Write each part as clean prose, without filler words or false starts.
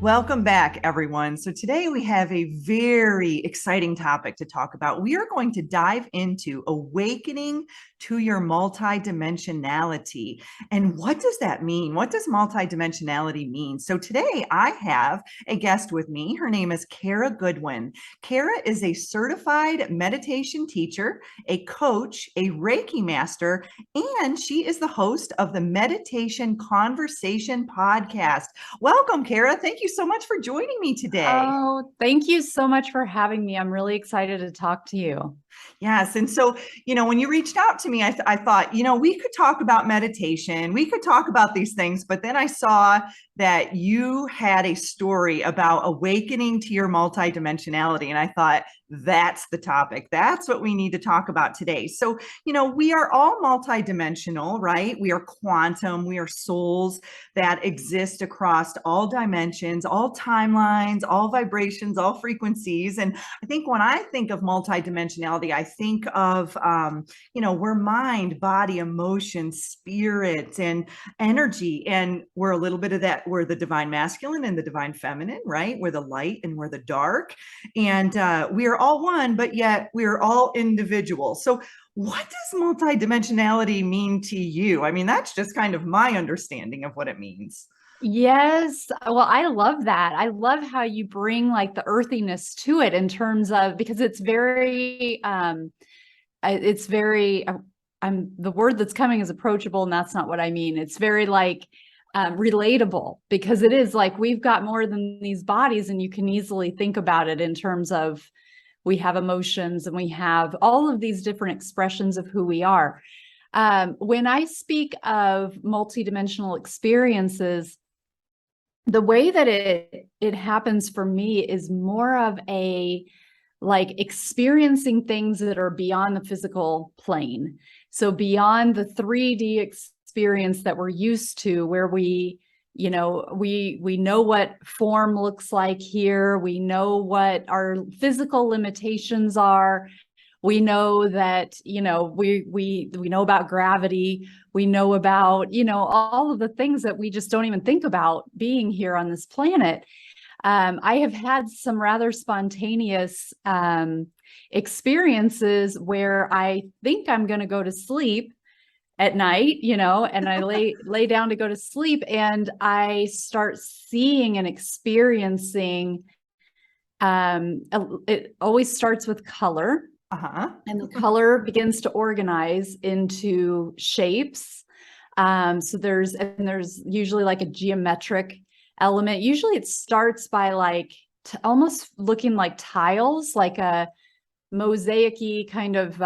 Welcome back, everyone. So today we have a very exciting topic to talk about. We are going to dive into awakening to your multidimensionality. And what does that mean? What does multidimensionality mean? So today I have a guest with me. Her name is Kara Goodwin. Kara is a certified meditation teacher, a coach, a Reiki master, and she is the host of the Meditation Conversation podcast. Welcome, Kara. Thank you so much for joining me today. Oh, thank you so much for having me. I'm really excited to talk to you. Yes. And so, when you reached out to me, I thought, we could talk about meditation. We could talk about these things. But then I saw that you had a story about awakening to your multidimensionality. And I thought, that's the topic. That's what we need to talk about today. So, we are all multidimensional, right? We are quantum. We are souls that exist across all dimensions, all timelines, all vibrations, all frequencies. And I think when I think of multidimensionality, I think of, we're mind, body, emotion, spirit, and energy. And we're a little bit of that. We're the divine masculine and the divine feminine, right? We're the light and we're the dark. And we are all one, but yet we're all individual. So what does multidimensionality mean to you? I mean, that's just kind of my understanding of what it means. Yes. Well, I love that. I love how you bring like the earthiness to it in terms of, because it's very, the word that's coming is approachable, and that's not what I mean. It's very like, relatable, because it is like, we've got more than these bodies, and you can easily think about it in terms of, we have emotions and we have all of these different expressions of who we are. When I speak of multidimensional experiences, the way that it happens for me is more of a like experiencing things that are beyond the physical plane. So beyond the 3D experience that we're used to, where we know what form looks like here. We know what our physical limitations are. We know that, we know about gravity. We know about, all of the things that we just don't even think about being here on this planet. I have had some rather spontaneous experiences where I think I'm going to go to sleep at night, and I lay down to go to sleep, and I start seeing and experiencing. It always starts with color. And the color begins to organize into shapes. So there's usually like a geometric element. Usually it starts by like almost looking like tiles, like a mosaic-y kind of,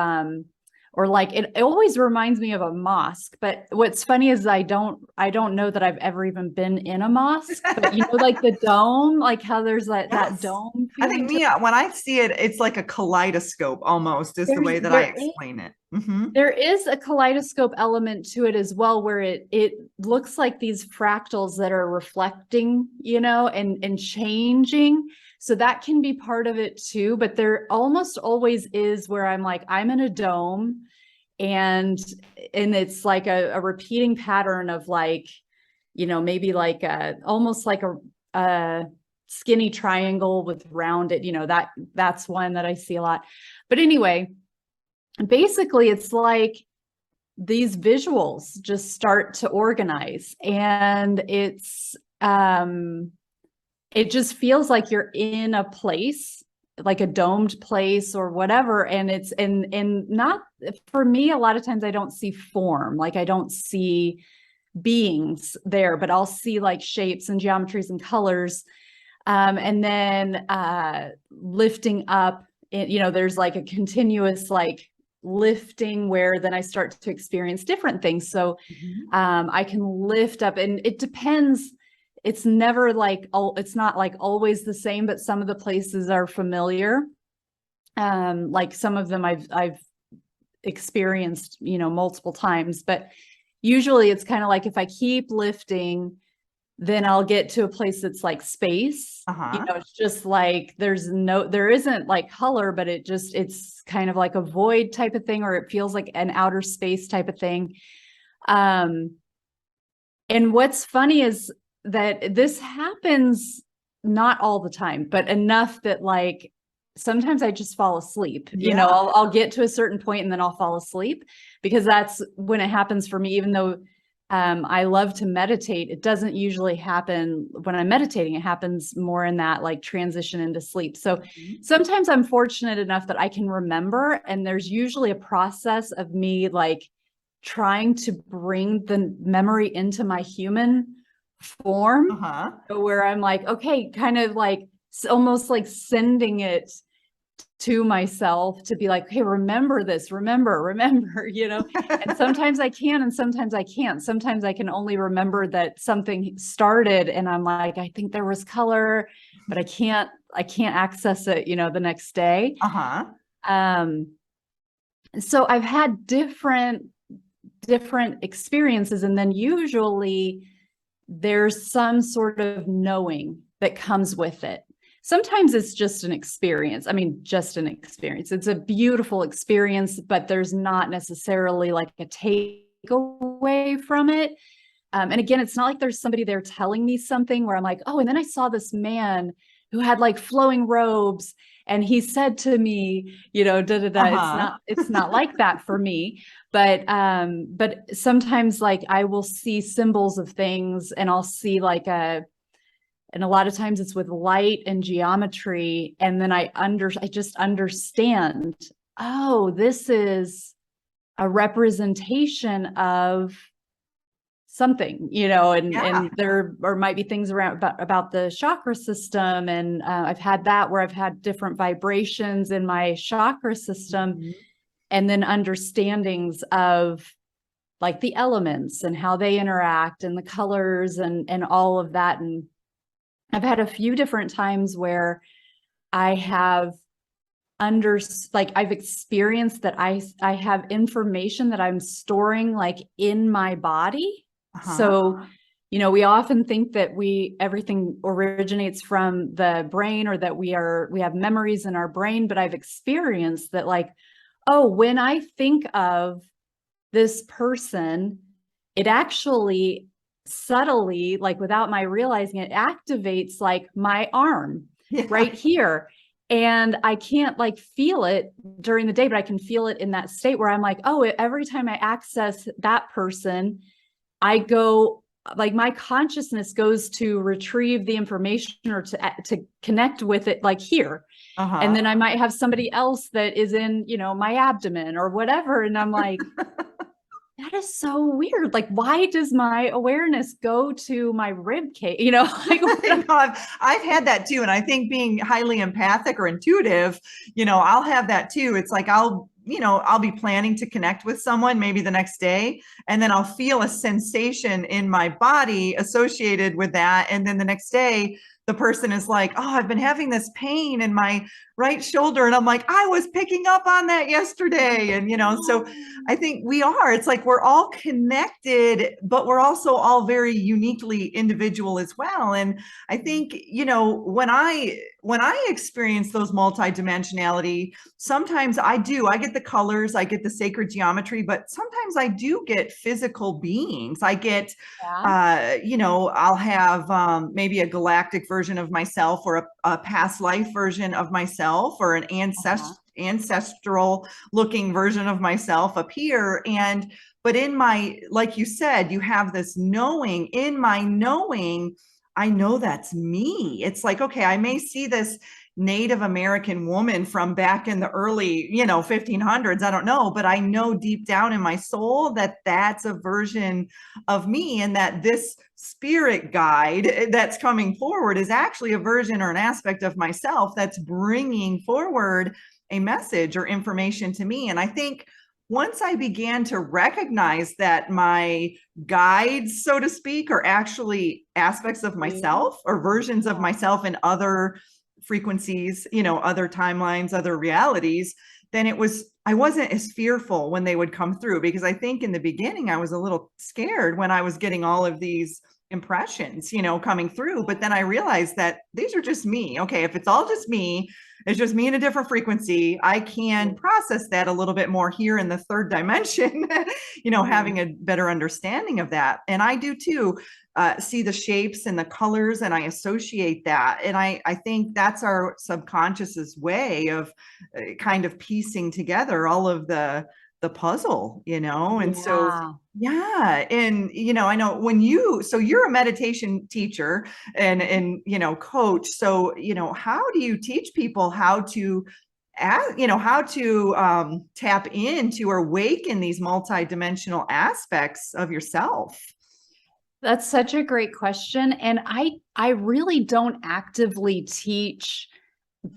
or like it always reminds me of a mosque. But what's funny is I don't know that I've ever even been in a mosque, but like the dome, like how there's that dome I think feeling. when I see it, it's like a kaleidoscope almost is the way that I explain it. Mm-hmm. There is a kaleidoscope element to it as well, where it looks like these fractals that are reflecting, and changing. So that can be part of it too, but there almost always is where I'm like, I'm in a dome, and it's like a repeating pattern of like, maybe like almost like a skinny triangle with rounded, that's one that I see a lot. But anyway, basically it's like these visuals just start to organize, and it just feels like you're in a place, like a domed place or whatever. And it's and not for me, a lot of times I don't see form, like I don't see beings there, but I'll see like shapes and geometries and colors. And then lifting up, there's like a continuous like lifting where then I start to experience different things. So I can lift up, and it depends. It's never like, it's not like always the same, but some of the places are familiar. Like some of them I've experienced, multiple times, but usually it's kind of like, if I keep lifting, then I'll get to a place that's like space. It's just like, there isn't like color, but it's kind of like a void type of thing, or it feels like an outer space type of thing. And what's funny is that this happens not all the time, but enough that like sometimes I just fall asleep. You Yeah. know, I'll get to a certain point and then I'll fall asleep, because that's when it happens for me. Even though I love to meditate, it doesn't usually happen when I'm meditating. It happens more in that like transition into sleep. So sometimes I'm fortunate enough that I can remember, and there's usually a process of me like trying to bring the memory into my human form, where I'm like, okay, kind of like almost like sending it to myself to be like, hey, remember this, remember, you know. And sometimes I can, and sometimes I can't. Sometimes I can only remember that something started and I'm like, I think there was color, but I can't access it, you know, the next day. So I've had different experiences, and then usually there's some sort of knowing that comes with it. Sometimes it's just an experience. I mean, just an experience. It's a beautiful experience, but there's not necessarily like a takeaway from it. And again, it's not like there's somebody there telling me something where I'm like, oh, and then I saw this man who had like flowing robes and he said to me, you know, da da da. It's not like that for me. But sometimes like I will see symbols of things, and I'll see like and a lot of times it's with light and geometry. And then I just understand, oh, this is a representation of something, you know, and there might be things around about the chakra system. And I've had that where I've had different vibrations in my chakra system, and then understandings of like the elements and how they interact and the colors and all of that. And I've had a few different times where I have I've experienced that I have information that I'm storing like in my body. So, you know, we often think that everything originates from the brain, or that we have memories in our brain, but I've experienced that like, oh, when I think of this person, it actually subtly, like without my realizing it, activates like my arm right here. And I can't like feel it during the day, but I can feel it in that state where I'm like, oh, every time I access that person, I go like my consciousness goes to retrieve the information or to connect with it like here. And then I might have somebody else that is in, you know, my abdomen or whatever. And I'm like, that is so weird. Like, why does my awareness go to my rib cage? You know, like, I've had that too. And I think being highly empathic or intuitive, you know, I'll have that too. It's like, I'll be planning to connect with someone maybe the next day, and then I'll feel a sensation in my body associated with that. And then the next day, the person is like, oh, I've been having this pain in my right shoulder. And I'm like, I was picking up on that yesterday. And, you know, so I think it's like, we're all connected, but we're also all very uniquely individual as well. And I think, you know, when I experience those multidimensionality, sometimes I get the colors, I get the sacred geometry, but sometimes I do get physical beings. I get, you know, I'll have maybe a galactic version of myself, or a past life version of myself, or an ancestral looking version of myself appear. But in my, like you said, you have this knowing. In my knowing, I know that's me. It's like, okay, I may see this Native American woman from back in the early, you know, 1500s. I don't know, but I know deep down in my soul that that's a version of me, and that this spirit guide that's coming forward is actually a version or an aspect of myself that's bringing forward a message or information to me. And I think once I began to recognize that my guides, so to speak, are actually aspects of myself or versions of myself in other frequencies, you know, other timelines, other realities, then I wasn't as fearful when they would come through, because I think in the beginning I was a little scared when I was getting all of these impressions, you know, coming through. But then I realized that these are just me. Okay, if it's all just me, it's just me in a different frequency, I can process that a little bit more here in the third dimension, you know, having a better understanding of that. And I do too. see the shapes and the colors, and I associate that. And I think that's our subconscious's way of kind of piecing together all of the puzzle, and so Yeah. yeah. And I know so you're a meditation teacher and coach. So how do you teach people how to tap into or awaken these multidimensional aspects of yourself? That's such a great question. And I really don't actively teach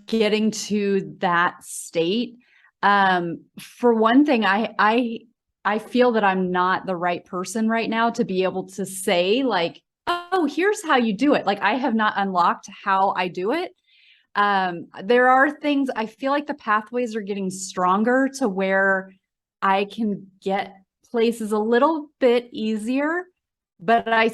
getting to that state. For one thing, I feel that I'm not the right person right now to be able to say like, oh, here's how you do it. Like I have not unlocked how I do it. There are things I feel like the pathways are getting stronger to where I can get places a little bit easier, but I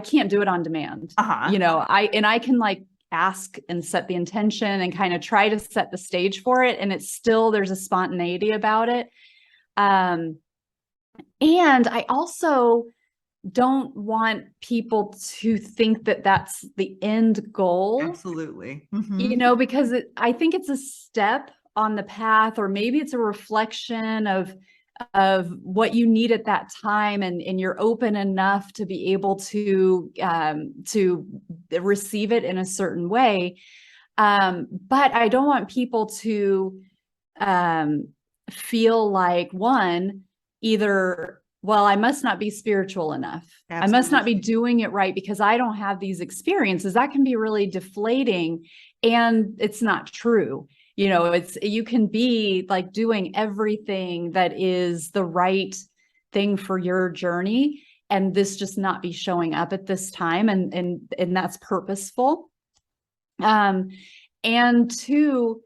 can't do it on demand. Uh-huh. I can like ask and set the intention and kind of try to set the stage for it. And there's a spontaneity about it. And I also don't want people to think that that's the end goal. Absolutely. Because I think it's a step on the path, or maybe it's a reflection of what you need at that time, and you're open enough to be able to receive it in a certain way. But I don't want people to feel like either, well, I must not be spiritual enough. Absolutely. I must not be doing it right because I don't have these experiences. That can be really deflating, and it's not true. You can be like doing everything that is the right thing for your journey, and this just not be showing up at this time. And that's purposeful. And two,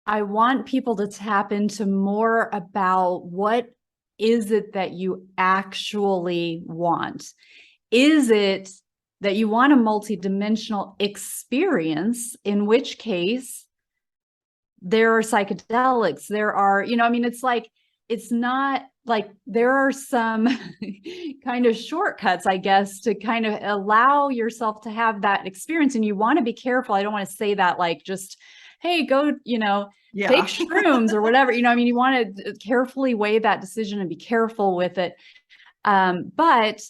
I want people to tap into more about what is it that you actually want? Is it that you want a multidimensional experience, in which case there are psychedelics, there are, it's like, it's not like there are some kind of shortcuts, I guess, to kind of allow yourself to have that experience. And you want to be careful. I don't want to say that like just, hey, go, take shrooms or whatever, you want to carefully weigh that decision and be careful with it. But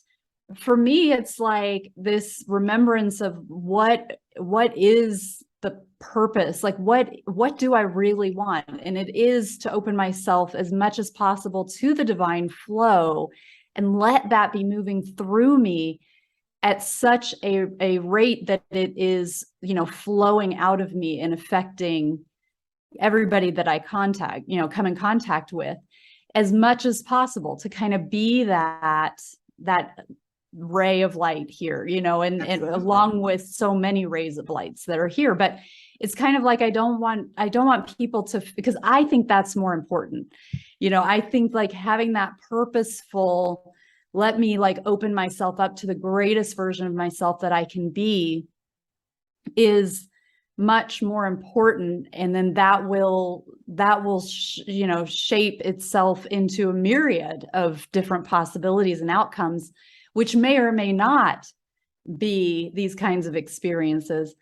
for me, it's like this remembrance of what is the purpose, like what do I really want? And it is to open myself as much as possible to the divine flow and let that be moving through me at such a rate that it is, flowing out of me and affecting everybody that I come in contact with as much as possible, to kind of be that ray of light here, and along with so many rays of lights that are here. But it's kind of like, I don't want people to, because I think that's more important. I think like having that purposeful, let me like open myself up to the greatest version of myself that I can be, is much more important. And then that will shape itself into a myriad of different possibilities and outcomes, which may or may not be these kinds of experiences.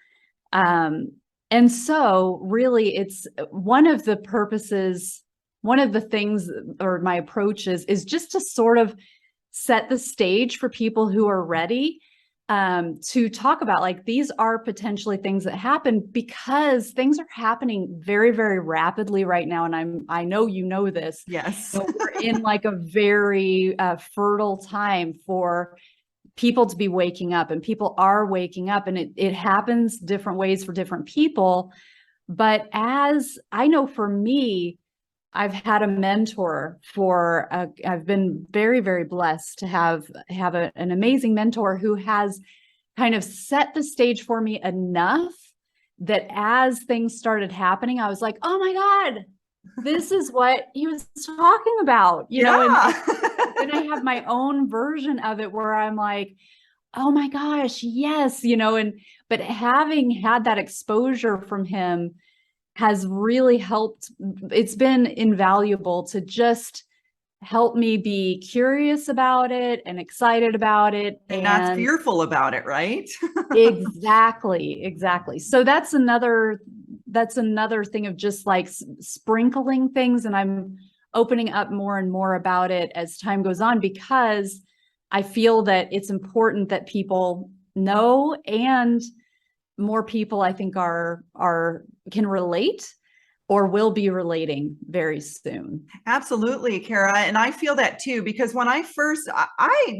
And so really it's one of the purposes, one of the things, or my approach is just to sort of set the stage for people who are ready to talk about, like, these are potentially things that happen, because things are happening very, very rapidly right now. And I know this. Yes. So we're in like a very fertile time for people to be waking up, and people are waking up, and it happens different ways for different people. But as I know, for me, I've had a mentor I've been very, very blessed to have an amazing mentor who has kind of set the stage for me enough that as things started happening, I was like, oh my God, this is what he was talking about, and I have my own version of it where I'm like, oh my gosh, yes, but having had that exposure from him has really helped. It's been invaluable to just help me be curious about it and excited about it. And not fearful about it, right? Exactly. So that's another thing of just like sprinkling things, and I'm opening up more and more about it as time goes on, because I feel that it's important that people know, and more people I think can relate or will be relating very soon. Absolutely, Kara. And I feel that too, because when I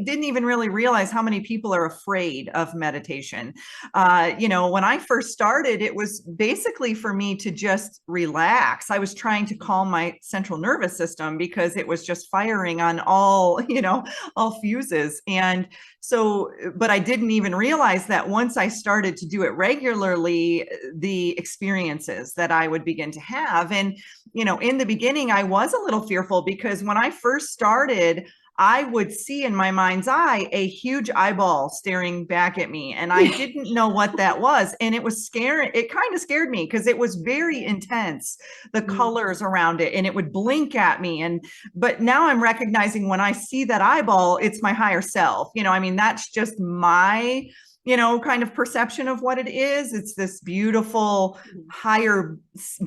didn't even really realize how many people are afraid of meditation. When I first started, it was basically for me to just relax. I was trying to calm my central nervous system because it was just firing on all fuses. And so, but I didn't even realize that once I started to do it regularly, the experiences that I would begin to have. And in the beginning, I was a little fearful because when I first started, I would see in my mind's eye a huge eyeball staring back at me, and I didn't know what that was. And it was scary. It kind of scared me because it was very intense, the colors around it, and it would blink at me. But now I'm recognizing when I see that eyeball, it's my higher self. That's just my kind of perception of what it is. It's this beautiful higher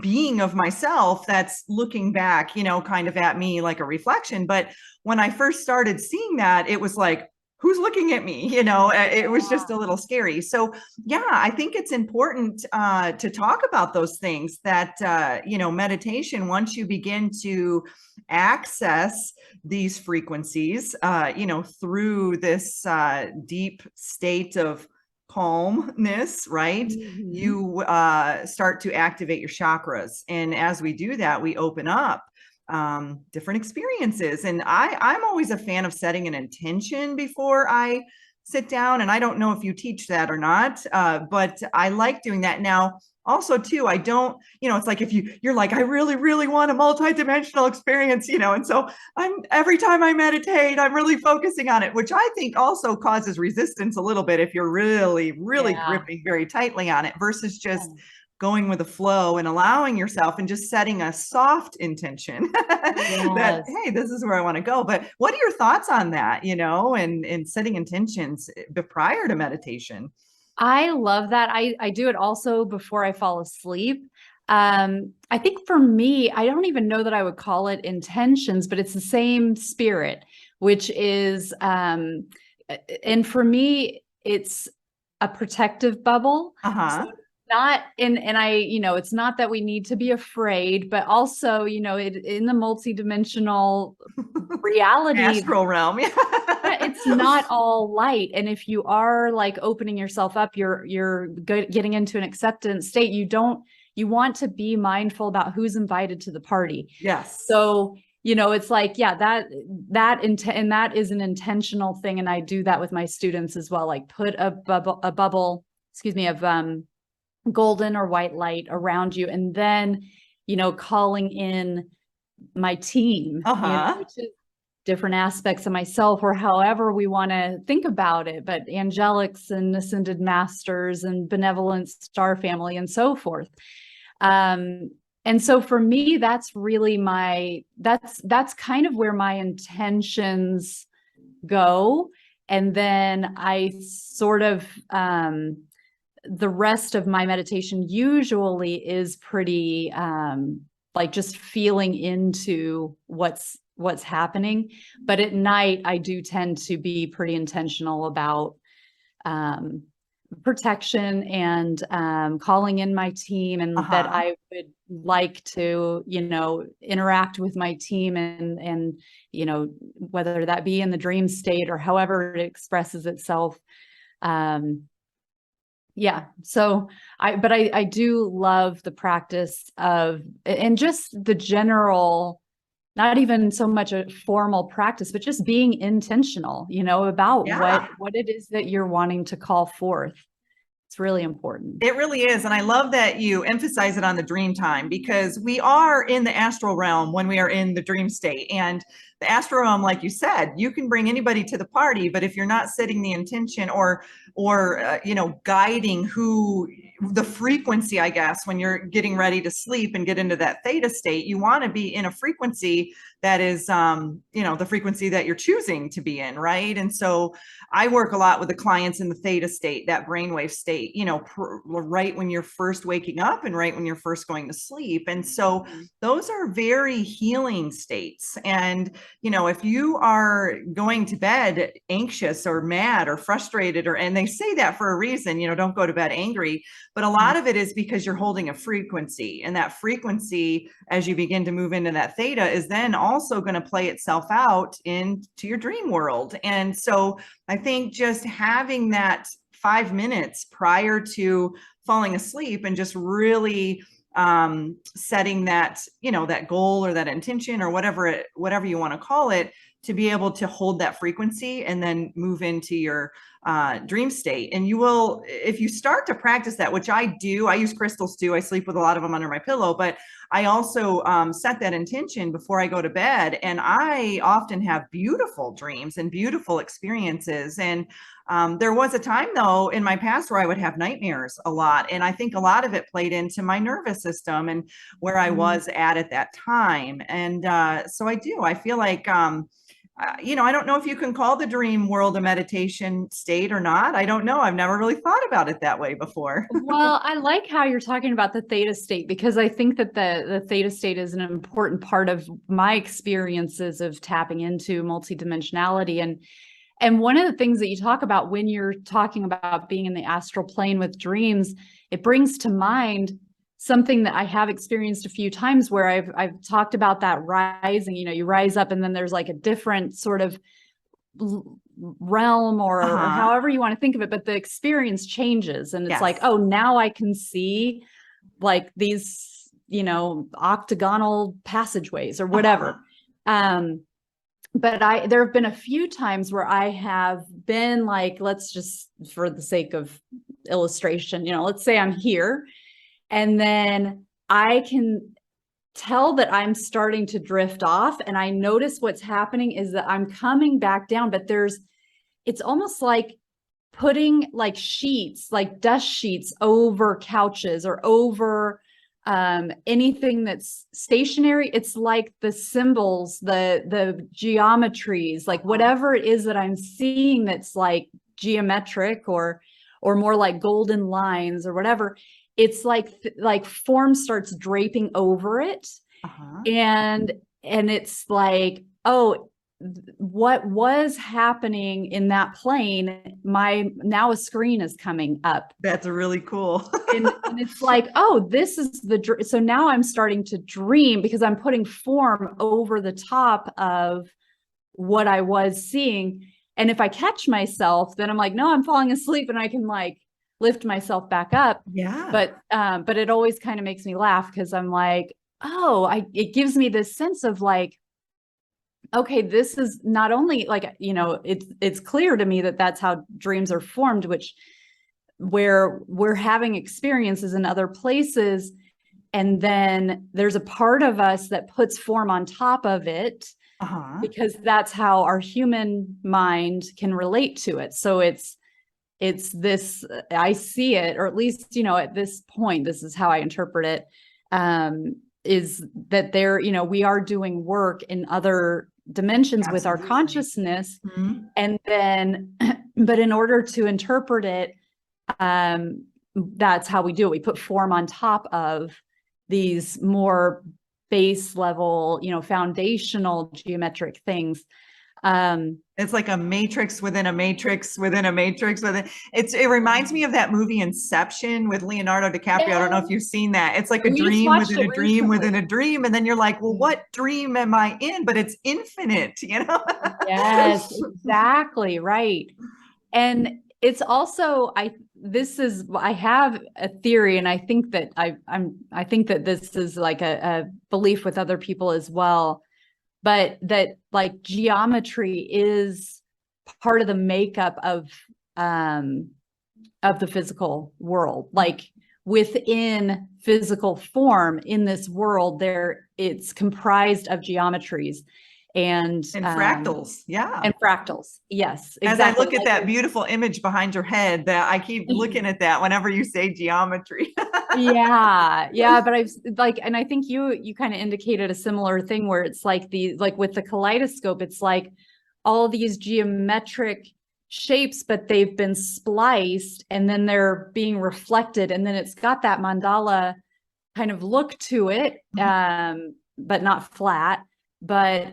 being of myself that's looking back, kind of at me like a reflection. But when I first started seeing that, it was like, who's looking at me? It was just a little scary. So yeah, I think it's important to talk about those things that, meditation, once you begin to access these frequencies, through this deep state of calmness, right? Mm-hmm. You start to activate your chakras. And as we do that, we open up different experiences. And I'm always a fan of setting an intention before I sit down. And I don't know if you teach that or not, but I like doing that. Now, also too, I don't, it's like if you're like, I really, really want a multidimensional experience, and so every time I meditate, I'm really focusing on it, which I think also causes resistance a little bit if you're really, really gripping very tightly on it versus just going with the flow and allowing yourself and just setting a soft intention that, hey, this is where I want to go. But what are your thoughts on that, and setting intentions prior to meditation? I love that. I do it also before I fall asleep. I think for me, I don't even know that I would call it intentions, but it's the same spirit, which is, and for me, it's a protective bubble. So not and it's not that we need to be afraid, but also, in the multidimensional reality, astral realm, it's not all light. And if you are like opening yourself up, you're getting into an acceptance state. You want to be mindful about who's invited to the party. Yes. So, it's like, and that is an intentional thing. And I do that with my students as well. Like put a bubble, of golden or white light around you. And then, calling in my team, which is different aspects of myself, or however we want to think about it, but angelics and ascended masters and benevolent star family and so forth. And so for me, that's really that's kind of where my intentions go. And then I sort of, the rest of my meditation usually is pretty, like just feeling into what's happening. But at night, I do tend to be pretty intentional about protection and calling in my team, and that I would like to, interact with my team and whether that be in the dream state or however it expresses itself. So I do love the practice of, and just the general, not even so much a formal practice, but just being intentional, about what it is that you're wanting to call forth. It's really important. It really is. And I love that you emphasize it on the dream time, because we are in the astral realm when we are in the dream state. And the astral realm, like you said, you can bring anybody to the party, but if you're not setting the intention or guiding the frequency, I guess, when you're getting ready to sleep and get into that theta state, you want to be in a frequency that is, the frequency that you're choosing to be in, right? And so I work a lot with the clients in the theta state, that brainwave state, right when you're first waking up and right when you're first going to sleep. And so those are very healing states. And, if you are going to bed anxious or mad or frustrated, and they say that for a reason, don't go to bed angry, but a lot of it is because you're holding a frequency, and that frequency, as you begin to move into that theta, is then also going to play itself out into your dream world. And so I think just having that 5 minutes prior to falling asleep and just really setting that, that goal or that intention or whatever you want to call it, to be able to hold that frequency and then move into your dream state. And you will, if you start to practice that, which I do, I use crystals too. I sleep with a lot of them under my pillow, but I also set that intention before I go to bed. And I often have beautiful dreams and beautiful experiences. And there was a time though in my past where I would have nightmares a lot. And I think a lot of it played into my nervous system and where I was at that time. And so I feel like, I don't know if you can call the dream world a meditation state or not. I don't know. I've never really thought about it that way before. Well, I like how you're talking about the theta state, because I think that the theta state is an important part of my experiences of tapping into multidimensionality. And one of the things that you talk about when you're talking about being in the astral plane with dreams, it brings to mind something that I have experienced a few times where I've talked about that rising, you rise up and then there's like a different sort of realm or however you want to think of it, but the experience changes. And it's like, oh, now I can see like these, octagonal passageways or whatever. But there have been a few times where I have been like, let's just, for the sake of illustration, let's say I'm here. And then I can tell that I'm starting to drift off, and I notice what's happening is that I'm coming back down, but it's almost like putting like sheets, like dust sheets over couches or over anything that's stationary. It's like the symbols, the geometries, like whatever it is that I'm seeing that's like geometric or more like golden lines or whatever. It's like form starts draping over it. And it's like, oh, what was happening in that plane, now a screen is coming up. That's really cool. and it's like, oh, this is so now I'm starting to dream because I'm putting form over the top of what I was seeing. And if I catch myself, then I'm like, no, I'm falling asleep, and I can like lift myself back up. But it always kind of makes me laugh because I'm like, oh, it gives me this sense of like, okay, this is not only like, it's clear to me that that's how dreams are formed, where we're having experiences in other places. And then there's a part of us that puts form on top of it because that's how our human mind can relate to it. So it's this, I see it, or at least, at this point, this is how I interpret it, is that we are doing work in other dimensions with our consciousness. And then, but in order to interpret it, that's how we do it. We put form on top of these more base level, foundational geometric things. It's like a matrix within a matrix within a matrix it reminds me of that movie Inception with Leonardo DiCaprio. I don't know if you've seen that. It's like a dream within a dream within a dream, and then you're like, well, what dream am I in? But it's infinite, Yes, exactly right. And it's also I have a theory, and I think that I think that this is like a belief with other people as well. But that like geometry is part of the makeup of the physical world. Like within physical form in this world, it's comprised of geometries. and fractals. Yeah. And fractals. Yes, As I exactly. look at that beautiful image behind your head, that I keep looking at that whenever you say geometry. Yeah, but I've like, and I think you kind of indicated a similar thing where it's like like with the kaleidoscope, it's like all these geometric shapes, but they've been spliced and then they're being reflected, and then it's got that mandala kind of look to it, but not flat, but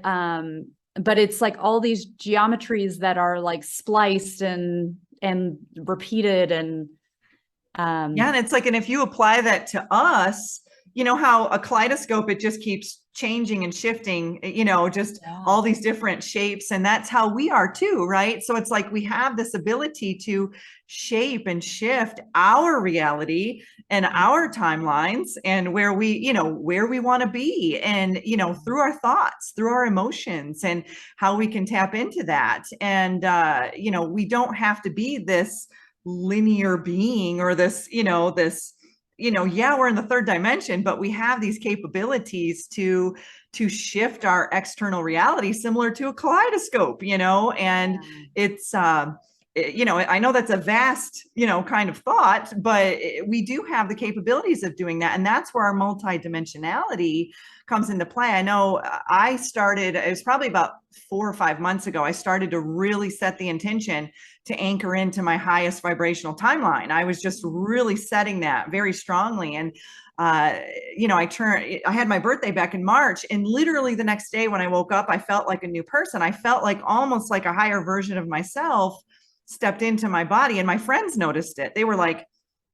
it's like all these geometries that are like spliced and repeated and Yeah, and it's like, and if you apply that to us, you know how a kaleidoscope, it just keeps changing and shifting, just all these different shapes. And that's how we are too, right? So it's like we have this ability to shape and shift our reality and our timelines and where we want to be, and, through our thoughts, through our emotions, and how we can tap into that. And, we don't have to be this linear being or this, we're in the third dimension, but we have these capabilities to shift our external reality similar to a kaleidoscope, and it's, I know that's a vast, kind of thought, but we do have the capabilities of doing that. And that's where our multidimensionality comes into play. I know I started, it was probably about 4 or 5 months ago, I started to really set the intention to anchor into my highest vibrational timeline. I was just really setting that very strongly. And, I had my birthday back in March, and literally the next day when I woke up, I felt like a new person. I felt like almost like a higher version of myself stepped into my body, and my friends noticed it. They were like,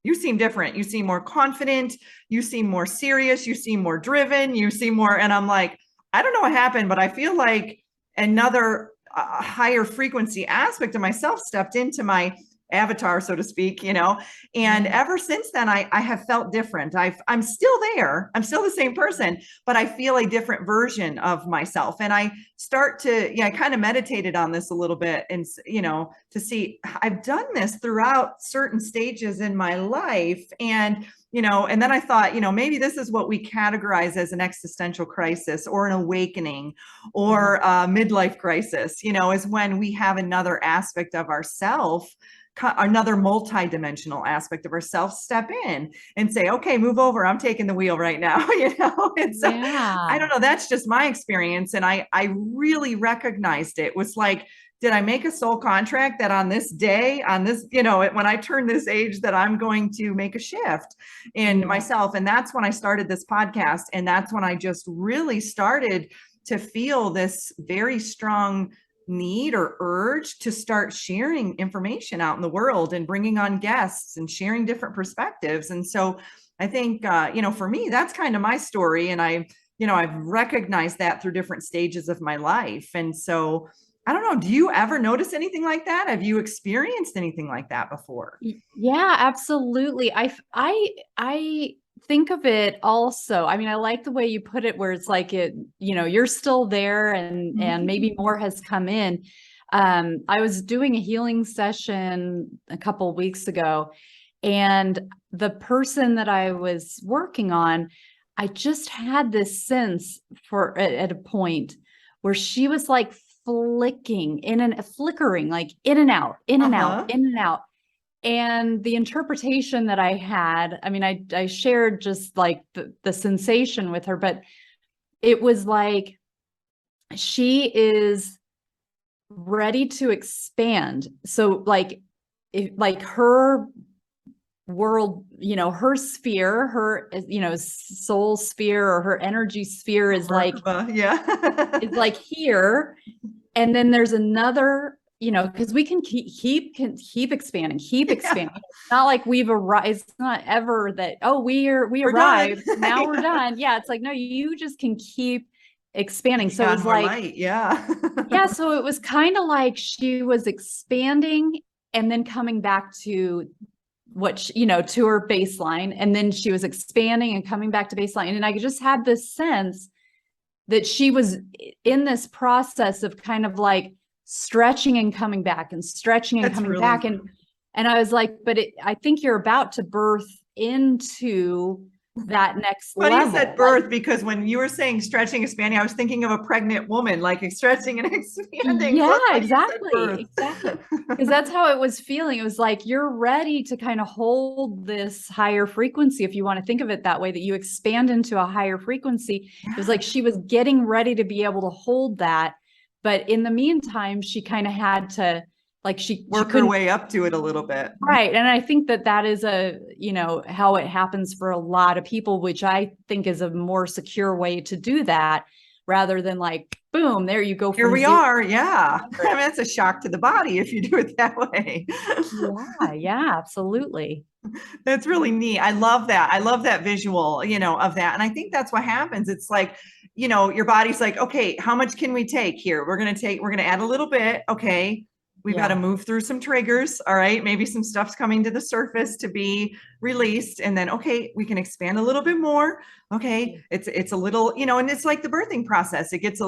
you seem different. You seem more confident. You seem more serious. You seem more driven. You seem more, and I'm like, I don't know what happened, but I feel like another higher frequency aspect of myself stepped into my avatar, so to speak, and ever since then, I have felt different. I'm still there. I'm still the same person, but I feel a different version of myself. And I start to, I kind of meditated on this a little bit, and, to see, I've done this throughout certain stages in my life. And, and then I thought, maybe this is what we categorize as an existential crisis or an awakening or a midlife crisis, is when we have another aspect of ourself, another multidimensional aspect of ourselves step in and say, okay, move over. I'm taking the wheel right now. And so I don't know, that's just my experience. And I really recognized it was like, did I make a soul contract that on this day, on this, when I turn this age, that I'm going to make a shift in myself? And that's when I started this podcast. And that's when I just really started to feel this very strong need or urge to start sharing information out in the world and bringing on guests and sharing different perspectives. And so I think, for me, that's kind of my story. And I've recognized that through different stages of my life. And so I don't know, do you ever notice anything like that? Have you experienced anything like that before? Yeah, absolutely. I think of it also. I mean, I like the way you put it, where it's like you're still there, and maybe more has come in. I was doing a healing session a couple of weeks ago, and the person that I was working on, I just had this sense at a point where she was like flickering, like in and out, in and out, in and out. And the interpretation that I had, I mean, I shared just like the sensation with her, but it was like, she is ready to expand. So like, her world, her sphere, her, soul sphere, or her energy sphere is like, is like here. And then there's another, because we can keep expanding. It's not like we've arrived. It's not ever that, oh, we arrived. Now we're done. Yeah. It's like, no, you just can keep expanding. So it was like, light. Yeah. So it was kind of like she was expanding and then coming back to what, to her baseline. And then she was expanding and coming back to baseline. And I just had this sense that she was in this process of kind of like stretching and coming back and stretching and coming back. And I was like, but I think you're about to birth into that next Funny you level. said birth, because when you were saying stretching, expanding, I was thinking of a pregnant woman, like stretching and expanding. Yeah, So that's funny you said exactly. Exactly. Because that's how it was feeling. It was like you're ready to kind of hold this higher frequency, if you want to think of it that way, that you expand into a higher frequency. It was like she was getting ready to be able to hold that. But in the meantime, she kind of had to, like, she Work her couldn't. way up to it a little bit. Right. And I think that that is how it happens for a lot of people, which I think is a more secure way to do that, rather than like, boom, there you go. Here From we zero are. to Yeah. I 100. mean, it's a shock to the body if you do it that way. Yeah, yeah, absolutely. That's really neat. I love that. I love that visual, of that. And I think that's what happens. It's like, your body's like, okay, how much can we take here? We're going to add a little bit. Okay. We've got to move through some triggers. All right. Maybe some stuff's coming to the surface to be released. And then, okay, we can expand a little bit more. Okay. It's a little, and it's like the birthing process. It gets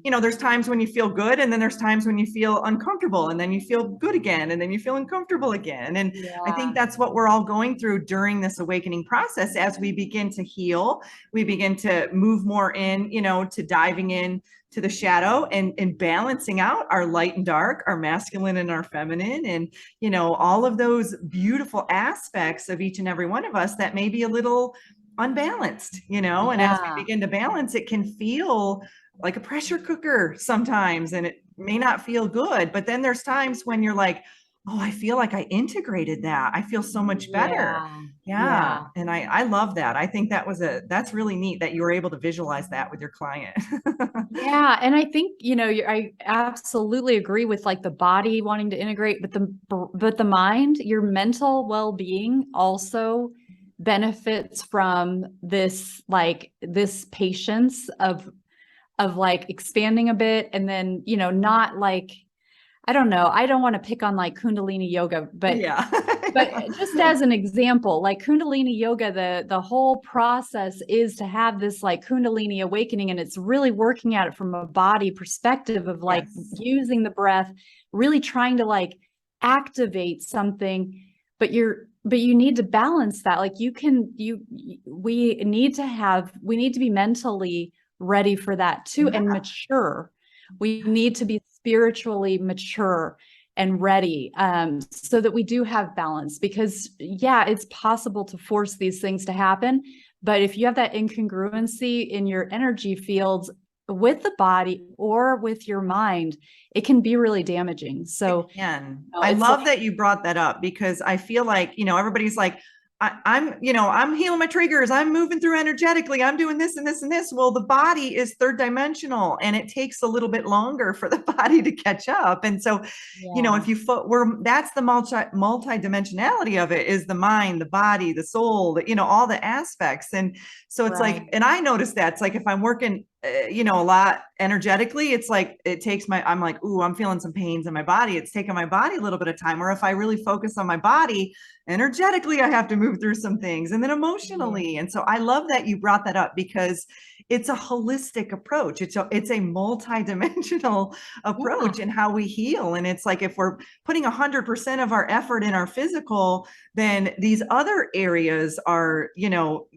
there's times when you feel good, and then there's times when you feel uncomfortable, and then you feel good again, and then you feel uncomfortable again. And I think that's what we're all going through during this awakening process. As we begin to heal, we begin to move more in, to diving in to the shadow, and balancing out our light and dark, our masculine and our feminine, and, all of those beautiful aspects of each and every one of us that may be a little unbalanced, and as we begin to balance, it can feel like a pressure cooker sometimes, and it may not feel good. But then there's times when you're like, oh, I feel like I integrated that. I feel so much better. Yeah. And I love that. I think that's really neat that you were able to visualize that with your client. Yeah. And I think, I absolutely agree with like the body wanting to integrate, but the mind, your mental well-being also benefits from this, like this patience of like expanding a bit, and then, not like, I don't know. I don't want to pick on like Kundalini yoga, but yeah. but just as an example, like Kundalini yoga, the whole process is to have this like Kundalini awakening, and it's really working at it from a body perspective of like using the breath, really trying to like activate something, but you need to balance that. Like we need to be mentally ready for that too, and mature. We need to be spiritually mature and ready, so that we do have balance, because it's possible to force these things to happen. But if you have that incongruency in your energy fields with the body or with your mind, it can be really damaging. So I love that you brought that up, because I feel like, everybody's like, I'm healing my triggers. I'm moving through energetically. I'm doing this and this and this. Well, the body is third dimensional, and it takes a little bit longer for the body to catch up. And so, if that's the multidimensionality of it, is the mind, the body, the soul, all the aspects. And so it's like, and I noticed that it's like, if I'm working, a lot energetically, it's like, I'm like, ooh, I'm feeling some pains in my body. It's taking my body a little bit of time. Or if I really focus on my body energetically, I have to move through some things, and then emotionally. And so I love that you brought that up, because it's a holistic approach. It's a multidimensional approach in how we heal. And it's like, if we're putting 100% of our effort in our physical, then these other areas are,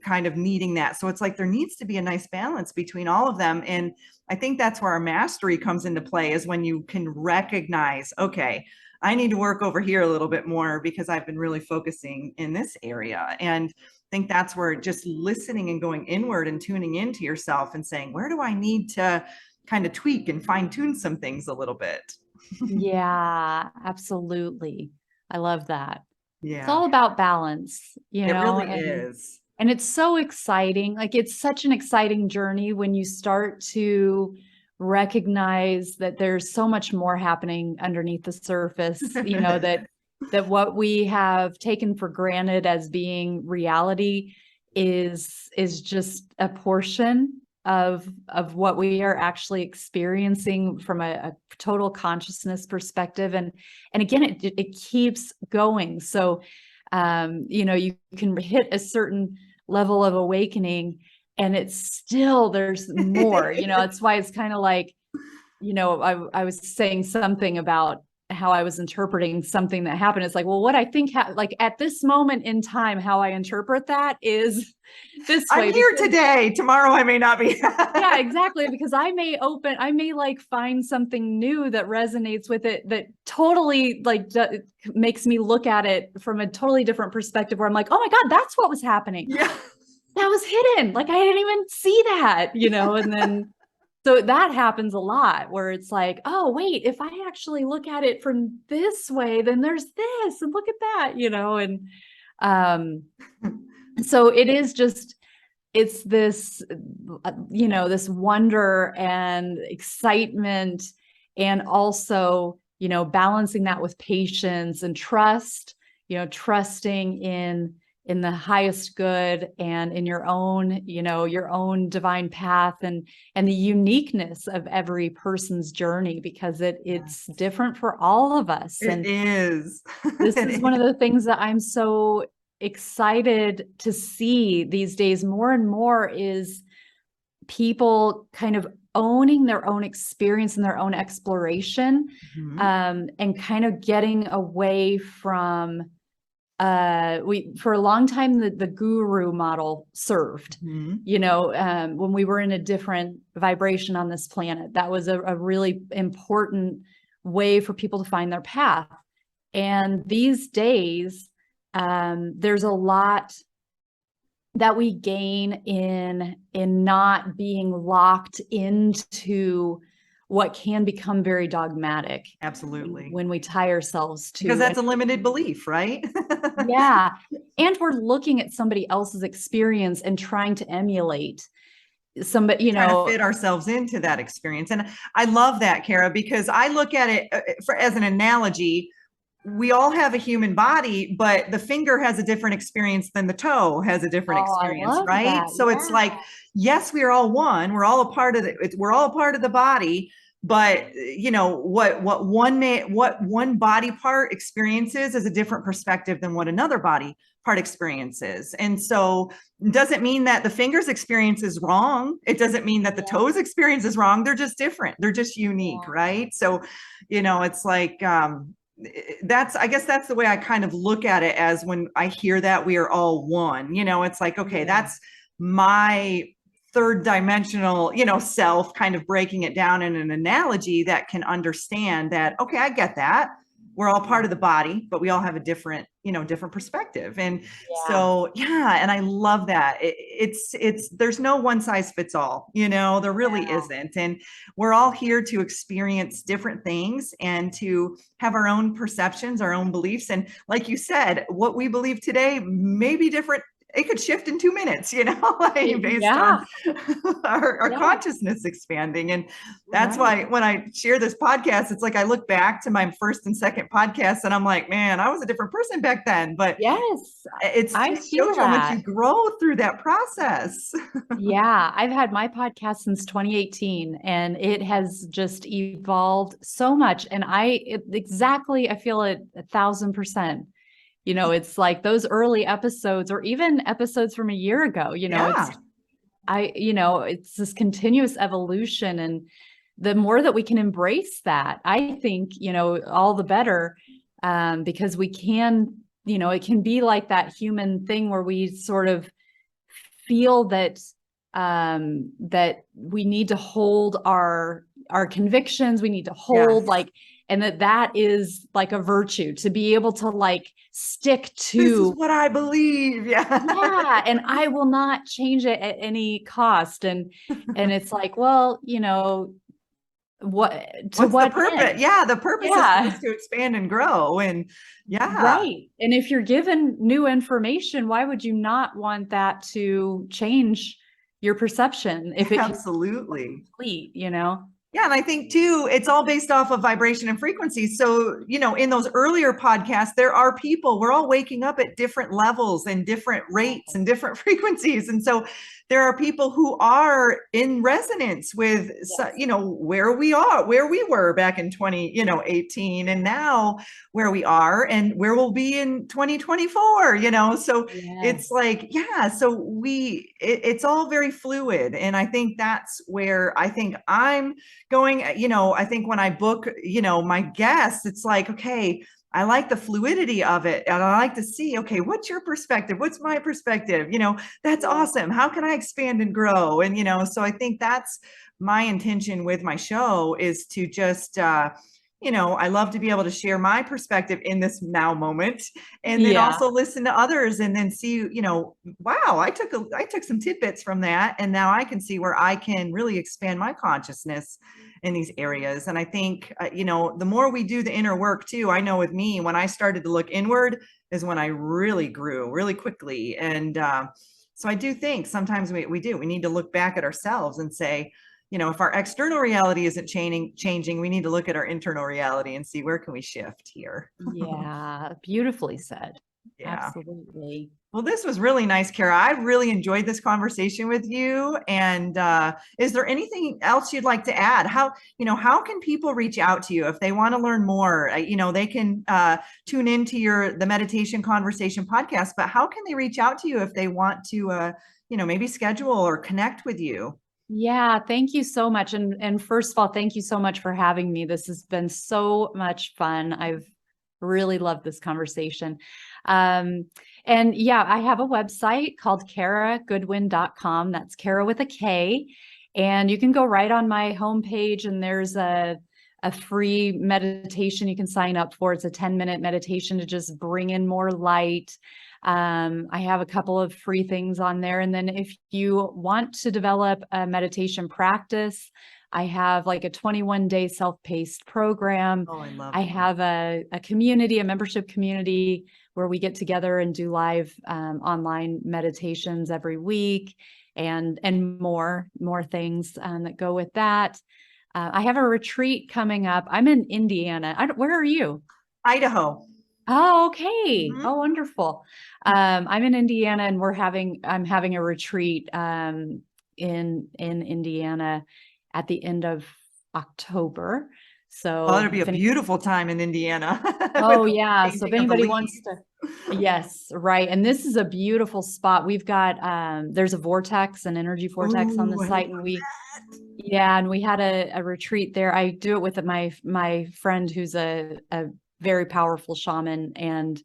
kind of needing that. So it's like, there needs to be a nice balance between all of them. And I think that's where our mastery comes into play, is when you can recognize, okay, I need to work over here a little bit more, because I've been really focusing in this area. And I think that's where just listening and going inward and tuning into yourself and saying, where do I need to kind of tweak and fine tune some things a little bit? Yeah, absolutely. I love that. Yeah. It's all about balance, It really is. And it's so exciting. Like, it's such an exciting journey when you start to recognize that there's so much more happening underneath the surface, that what we have taken for granted as being reality is just a portion of what we are actually experiencing from a total consciousness perspective. And again, it keeps going. So, you can hit a certain level of awakening, and there's more, it's why it's kind of like, I was saying something about how I was interpreting something that happened. It's like, well, what I think, like at this moment in time, how I interpret that is this way. I'm here today. Tomorrow I may not be. Yeah, exactly. Because I may like find something new that resonates with it, that totally like makes me look at it from a totally different perspective, where I'm like, oh my God, that's what was happening. Yeah. That was hidden. Like I didn't even see that, and then so that happens a lot, where it's like, oh, wait, if I actually look at it from this way, then there's this, and look at that, and so it is just, it's this, this wonder and excitement, and also, balancing that with patience and trust, trusting in the highest good and in your own divine path, and the uniqueness of every person's journey, because it's different for all of us. It is. This is one of the things that I'm so excited to see these days more and more, is people kind of owning their own experience and their own exploration, and kind of getting away from for a long time, the guru model served, when we were in a different vibration on this planet. That was a really important way for people to find their path. And these days, there's a lot that we gain in not being locked into what can become very dogmatic. Absolutely. When we tie ourselves to, because that's a limited belief, right? Yeah. And we're looking at somebody else's experience and trying to emulate somebody, trying to fit ourselves into that experience. And I love that, Kara, because I look at it as an analogy. We all have a human body, but the finger has a different experience than the toe has a different experience, right? That. So it's like, yes, we are all one. We're all a part of it. We're all a part of the body. But what one body part experiences is a different perspective than what another body part experiences. And so it doesn't mean that the finger's experience is wrong. It doesn't mean that the toes experience is wrong. They're just different. They're just unique, right? So, it's like, I guess that's the way I kind of look at it, as when I hear that we are all one, it's like, okay, that's my third dimensional, self, kind of breaking it down in an analogy that can understand that, okay, I get that. We're all part of the body, but we all have a different, different perspective. And so, and I love that. It's, there's no one size fits all, there really isn't. And we're all here to experience different things and to have our own perceptions, our own beliefs. And like you said, what we believe today may be different. It could shift in 2 minutes, based on our consciousness expanding. And that's why when I share this podcast, it's like I look back to my first and second podcast and I'm like, man, I was a different person back then. But it shows how much you grow through that process. I've had my podcast since 2018, and it has just evolved so much. And I feel it 1,000%. It's like those early episodes, or even episodes from a year ago, it's this continuous evolution. And the more that we can embrace that, I think, all the better, because we can, it can be like that human thing where we sort of feel that, that we need to hold our convictions, we need to hold and that is like a virtue, to be able to stick to, this is what I believe. And I will not change it at any cost. And it's like, well, what's the purpose? End? The purpose is to expand and grow. And right. And if you're given new information, why would you not want that to change your perception? If it absolutely complete, Yeah. And I think too, it's all based off of vibration and frequency. So, in those earlier podcasts, there are people, we're all waking up at different levels and different rates and different frequencies. And so there are people who are in resonance with, where we were back in 2018, and now where we are and where we'll be in 2024, so it's like, so it's all very fluid. And I think that's where I think I'm going, I think when I book, my guests, it's like, okay, I like the fluidity of it. And I like to see, okay, what's your perspective? What's my perspective? That's awesome. How can I expand and grow? And, so I think that's my intention with my show, is to just, I love to be able to share my perspective in this now moment, and then also listen to others, and then see, wow, I took some tidbits from that, and now I can see where I can really expand my consciousness in these areas. And I think, the more we do the inner work too, I know with me, when I started to look inward is when I really grew really quickly. And so I do think sometimes we need to look back at ourselves and say, if our external reality isn't changing, we need to look at our internal reality and see where can we shift here. Yeah, beautifully said. Yeah. Absolutely. Well, this was really nice, Kara. I really enjoyed this conversation with you. And is there anything else you'd like to add? How can people reach out to you if they want to learn more? They can tune into the Meditation Conversation podcast, but how can they reach out to you if they want to, maybe schedule or connect with you? Yeah, thank you so much. And first of all, thank you so much for having me. This has been so much fun. I've really loved this conversation. And yeah, I have a website called karagoodwin.com. That's Kara with a K. And you can go right on my homepage, and there's a free meditation you can sign up for. It's a 10-minute meditation to just bring in more light. I have a couple of free things on there. And then if you want to develop a meditation practice, I have like a 21-day self-paced program. Oh, I love I that. have a community, a membership community, where we get together and do live online meditations every week, and more things that go with that. I have a retreat coming up. I'm in Indiana. Where are you? Idaho. Oh, okay. Mhm. Oh, wonderful. I'm in Indiana, and I'm having a retreat in Indiana at the end of October. So Oh, it'll be a beautiful time in Indiana. Oh yeah. So if Changing of the anybody wants leaves. to, yes, right. And this is a beautiful spot. We've got there's a vortex, an energy vortex on the Ooh, I site, love and we that. yeah, and we had a retreat there. I do it with my friend who's a very powerful shaman. And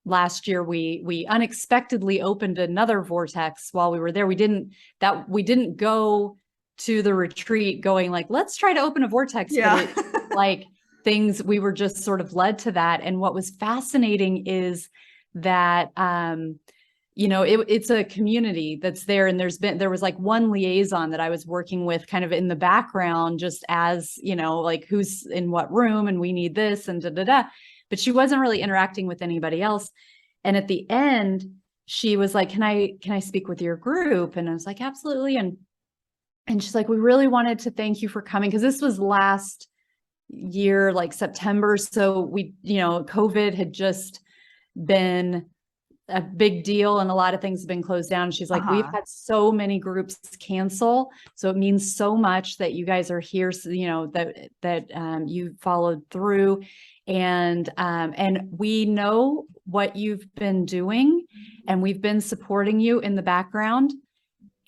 last year we unexpectedly opened another vortex while we were there. We didn't go to the retreat going like, let's try to open a vortex. Yeah. But it like things, we were just sort of led to that. And what was fascinating is that it's a community that's there. And there was like one liaison that I was working with kind of in the background, just as, like who's in what room, and we need this and but she wasn't really interacting with anybody else. And at the end, she was like, can I speak with your group? And I was like, absolutely. And she's like, we really wanted to thank you for coming, because this was last year, like September. So COVID had just been a big deal, and a lot of things have been closed down. She's like, we've had so many groups cancel. So it means so much that you guys are here. So, that you followed through, and we know what you've been doing, and we've been supporting you in the background.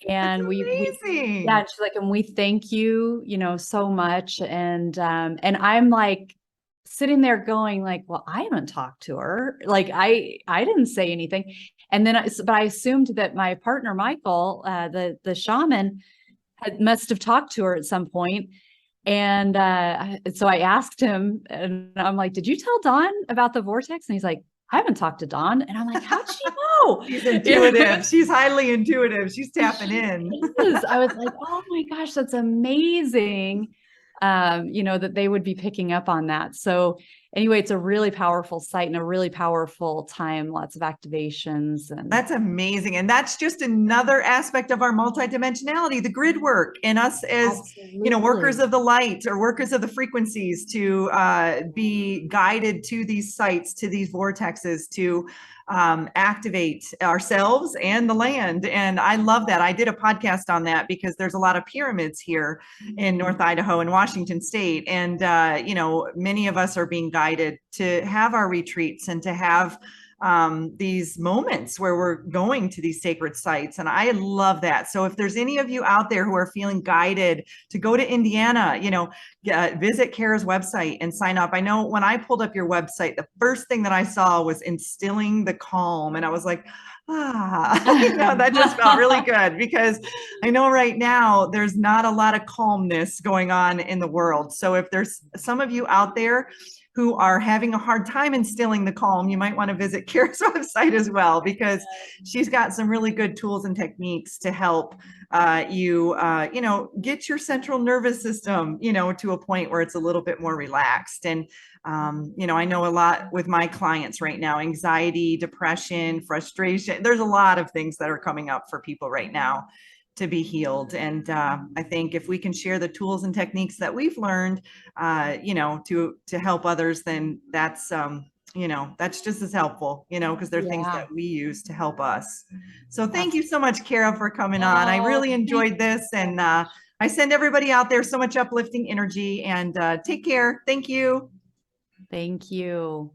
And amazing. yeah, she's like, and we thank you, so much. And I'm like sitting there going like, well, I haven't talked to her. Like I didn't say anything. And then, but I assumed that my partner, Michael, the shaman, must have talked to her at some point. And so I asked him, and I'm like, did you tell Dawn about the vortex? And he's like, I haven't talked to Dawn. And I'm like, how'd she know? She's intuitive. She's highly intuitive. She's tapping in. I was like, oh my gosh, that's amazing. That they would be picking up on that. So anyway, it's a really powerful site and a really powerful time, lots of activations. And that's amazing. And that's just another aspect of our multidimensionality, the grid work, and us as, workers of the light or workers of the frequencies, to be guided to these sites, to these vortexes, to activate ourselves and the land. And I love that. I did a podcast on that because there's a lot of pyramids here in North Idaho and Washington State. And, many of us are being guided to have our retreats and to have these moments where we're going to these sacred sites. And I love that. So if there's any of you out there who are feeling guided to go to Indiana, visit Kara's website and sign up. I know when I pulled up your website, the first thing that I saw was instilling the calm. And I was like, that just felt really good, because I know right now there's not a lot of calmness going on in the world. So if there's some of you out there who are having a hard time instilling the calm, you might want to visit Kara's website as well, because she's got some really good tools and techniques to help you get your central nervous system, to a point where it's a little bit more relaxed. And I know a lot with my clients right now, anxiety, depression, frustration. There's a lot of things that are coming up for people right now to be healed. And I think if we can share the tools and techniques that we've learned, to help others, then that's just as helpful, because they're things that we use to help us. So thank you so much, Kara, for coming on. I really enjoyed this. And I send everybody out there so much uplifting energy, and take care. Thank you. Thank you.